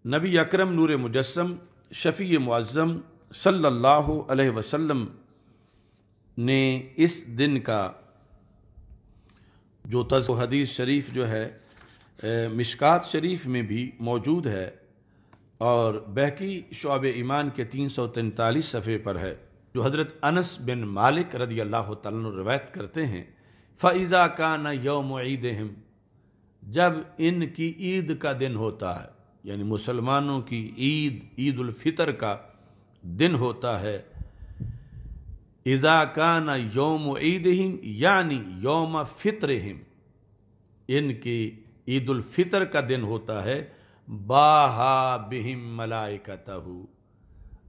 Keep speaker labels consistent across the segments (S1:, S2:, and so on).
S1: نبی اکرم نور مجسم شفیع معظم صلی اللہ علیہ وسلم نے اس دن کا جو حدیث شریف جو ہے مشکات شریف میں بھی موجود ہے اور بہقی شعب ایمان کے 343 صفحے پر ہے، جو حضرت انس بن مالک رضی اللہ تعالیٰ عنہ روایت کرتے ہیں، فَإِذَا كَانَ يَوْمُ عِيدِهِمْ، جب ان کی عید کا دن ہوتا ہے، یعنی مسلمانوں کی عید الفطر کا دن ہوتا ہے، اذا کان یوم عیدہم یعنی یوم فطرہم، ان کی عید الفطر کا دن ہوتا ہے، باہا بہم ملائکتہ،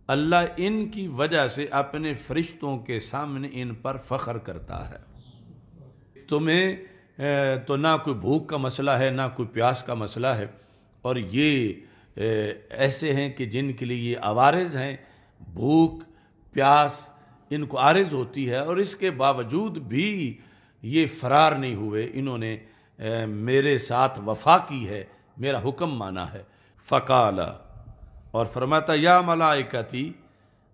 S1: اللہ ان کی وجہ سے اپنے فرشتوں کے سامنے ان پر فخر کرتا ہے۔ تمہیں تو نہ کوئی بھوک کا مسئلہ ہے نہ کوئی پیاس کا مسئلہ ہے، اور یہ ایسے ہیں کہ جن کے لیے یہ عوارض ہیں، بھوک پیاس ان کو عارض ہوتی ہے، اور اس کے باوجود بھی یہ فرار نہیں ہوئے، انہوں نے میرے ساتھ وفا کی ہے، میرا حکم مانا ہے۔ فقال، اور فرماتا یا ملائکتی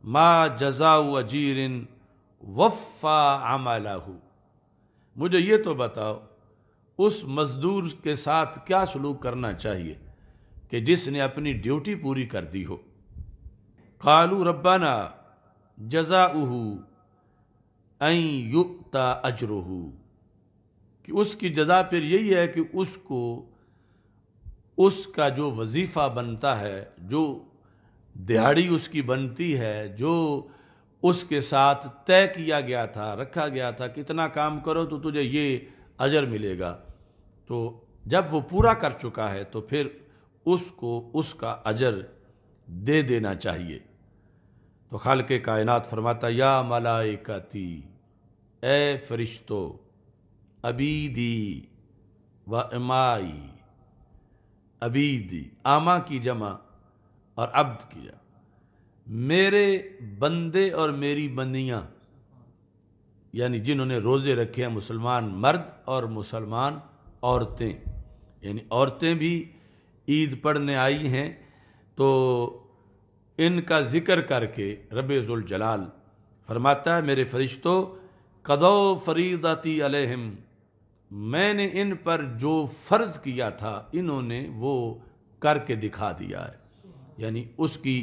S1: ما جزاء اجیر وفا عملہ، مجھے یہ تو بتاؤ اس مزدور کے ساتھ کیا سلوک کرنا چاہیے کہ جس نے اپنی ڈیوٹی پوری کر دی ہو۔ قالوا ربنا جزاؤہ ان یؤتی اجرہ، کہ اس کی جزا پھر یہی ہے کہ اس کو اس کا جو وظیفہ بنتا ہے، جو دہاڑی اس کی بنتی ہے، جو اس کے ساتھ طے کیا گیا تھا، رکھا گیا تھا، کتنا کام کرو تو تجھے یہ اجر ملے گا، تو جب وہ پورا کر چکا ہے تو پھر اس کو اس کا اجر دے دینا چاہیے۔ تو خالق کائنات فرماتا یا ملائکتی، اے فرشتو، عبیدی و امائی، عبیدی آما کی جمع اور عبد کی جمع، میرے بندے اور میری بندیاں، یعنی جنہوں نے روزے رکھے ہیں، مسلمان مرد اور مسلمان عورتیں، یعنی عورتیں بھی عید پڑھنے آئی ہیں، تو ان کا ذکر کر کے رب ذوالجلال فرماتا ہے میرے فرشتوں، قضوا فریضتی علیہم، میں نے ان پر جو فرض کیا تھا انہوں نے وہ کر کے دکھا دیا ہے، یعنی اس کی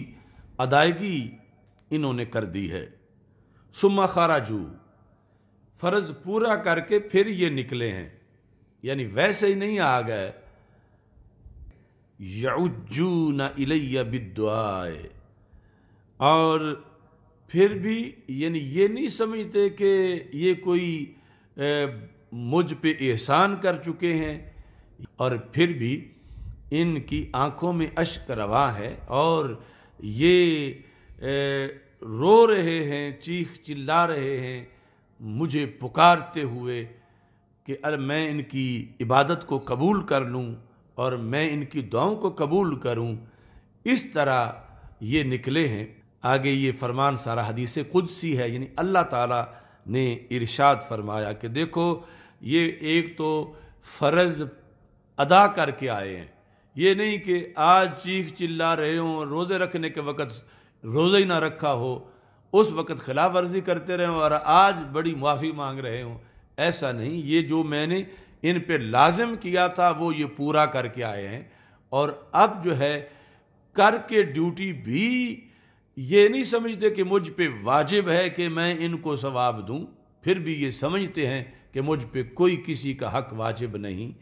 S1: ادائیگی انہوں نے کر دی ہے۔ ثم خرجوا، فرض پورا کر کے پھر یہ نکلے ہیں، یعنی ویسے ہی نہیں آ گئے، یعجون الی بالدعاء، اور پھر بھی یعنی یہ نہیں سمجھتے کہ یہ کوئی مجھ پہ احسان کر چکے ہیں، اور پھر بھی ان کی آنکھوں میں اشک رواں ہے، اور یہ رو رہے ہیں، چیخ چلا رہے ہیں مجھے پکارتے ہوئے کہ میں ان کی عبادت کو قبول کر لوں اور میں ان کی دعاؤں کو قبول کروں، اس طرح یہ نکلے ہیں۔ آگے یہ فرمان سارا حدیث قدسی ہے، یعنی اللہ تعالیٰ نے ارشاد فرمایا کہ دیکھو یہ ایک تو فرض ادا کر کے آئے ہیں، یہ نہیں کہ آج چیخ چلا رہے ہوں، روزے رکھنے کے وقت روزہ ہی نہ رکھا ہو، اس وقت خلاف ورزی کرتے رہے ہوں اور آج بڑی معافی مانگ رہے ہوں، ایسا نہیں، یہ جو میں نے ان پہ لازم کیا تھا وہ یہ پورا کر کے آئے ہیں، اور اب جو ہے کر کے ڈیوٹی بھی یہ نہیں سمجھتے کہ مجھ پہ واجب ہے کہ میں ان کو ثواب دوں، پھر بھی یہ سمجھتے ہیں کہ مجھ پہ کوئی کسی کا حق واجب نہیں،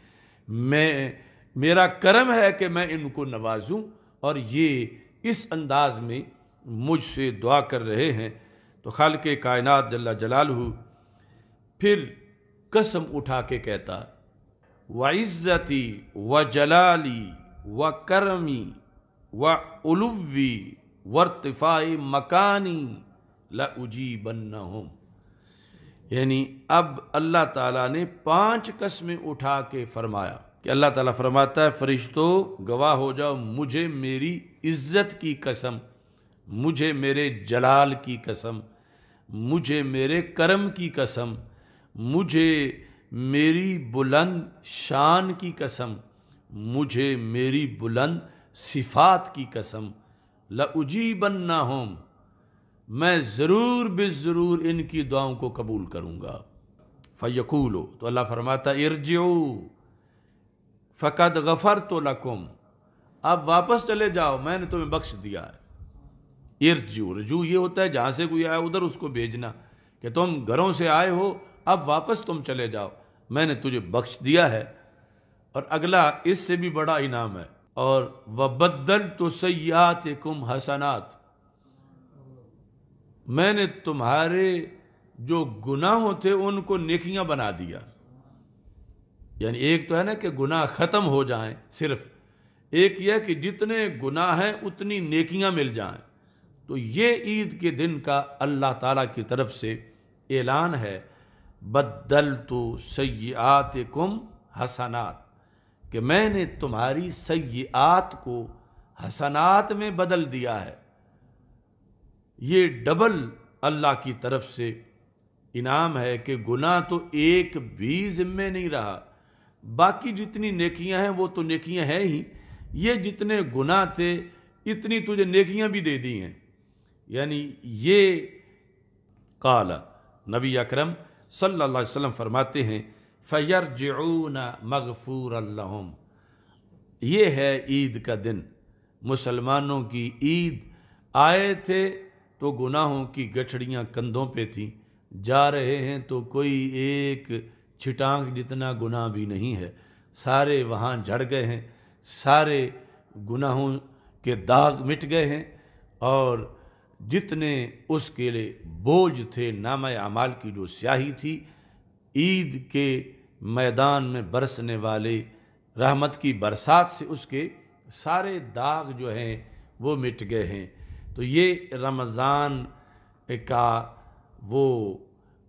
S1: میرا کرم ہے کہ میں ان کو نوازوں، اور یہ اس انداز میں مجھ سے دعا کر رہے ہیں۔ تو خالق کائنات جل جلالہ پھر قسم اٹھا کے کہتا وعزتی وجلالی وکرمی وعلوی وارتفاع مکانی لأجیبنہم، یعنی اب اللہ تعالیٰ نے 5 قسمیں اٹھا کے فرمایا کہ اللہ تعالیٰ فرماتا ہے فرشتوں گواہ ہو جاؤ، مجھے میری عزت کی قسم، مجھے میرے جلال کی قسم، مجھے میرے کرم کی قسم، مجھے میری بلند شان کی قسم، مجھے میری بلند صفات کی قسم، لَأُجِيبَنَّهُمْ، میں ضرور بالضرور ان کی دعاؤں کو قبول کروں گا۔ فَيَقُولُ، تو اللہ فرماتا ارجعوا فَقَدْ غَفَرْتُ لَكُمْ، اب واپس چلے جاؤ، میں نے تمہیں بخش دیا ہے۔ رجوع یہ ہوتا ہے جہاں سے کوئی آیا ادھر اس کو بھیجنا، کہ تم گھروں سے آئے ہو اب واپس تم چلے جاؤ، میں نے تجھے بخش دیا ہے۔ اور اگلا اس سے بھی بڑا انعام ہے، اور وَبَدَّلْتُ سَيِّئَاتِكُمْ حَسَنَاتٍ، میں نے تمہارے جو گناہوں تھے ان کو نیکیاں بنا دیا۔ یعنی ایک تو ہے نا کہ گناہ ختم ہو جائیں صرف، ایک یہ کہ جتنے گناہ ہیں اتنی نیکیاں مل جائیں۔ تو یہ عید کے دن کا اللہ تعالیٰ کی طرف سے اعلان ہے، بدلت سیئاتکم حسنات، کہ میں نے تمہاری سیئات کو حسنات میں بدل دیا ہے۔ یہ ڈبل اللہ کی طرف سے انعام ہے کہ گناہ تو ایک بھی ذمہ نہیں رہا، باقی جتنی نیکیاں ہیں وہ تو نیکیاں ہیں ہی، یہ جتنے گناہ تھے اتنی تجھے نیکیاں بھی دے دی ہیں۔ یعنی یہ قال، نبی اکرم صلی اللہ علیہ وسلم فرماتے ہیں فَيَرْجِعُونَ مَغْفُورًا لَهُمْ، یہ ہے عید کا دن، مسلمانوں کی عید۔ آئے تھے تو گناہوں کی گٹھڑیاں کندھوں پہ تھیں، جا رہے ہیں تو کوئی ایک چھٹانک جتنا گناہ بھی نہیں ہے، سارے وہاں جھڑ گئے ہیں، سارے گناہوں کے داغ مٹ گئے ہیں، اور جتنے اس کے لیے بوجھ تھے، نامہ اعمال کی جو سیاہی تھی، عید کے میدان میں برسنے والے رحمت کی برسات سے اس کے سارے داغ جو ہیں وہ مٹ گئے ہیں۔ تو یہ رمضان کا وہ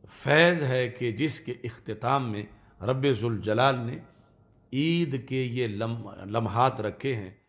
S1: فیض ہے کہ جس کے اختتام میں رب ذوالجلال نے عید کے یہ لمحات رکھے ہیں۔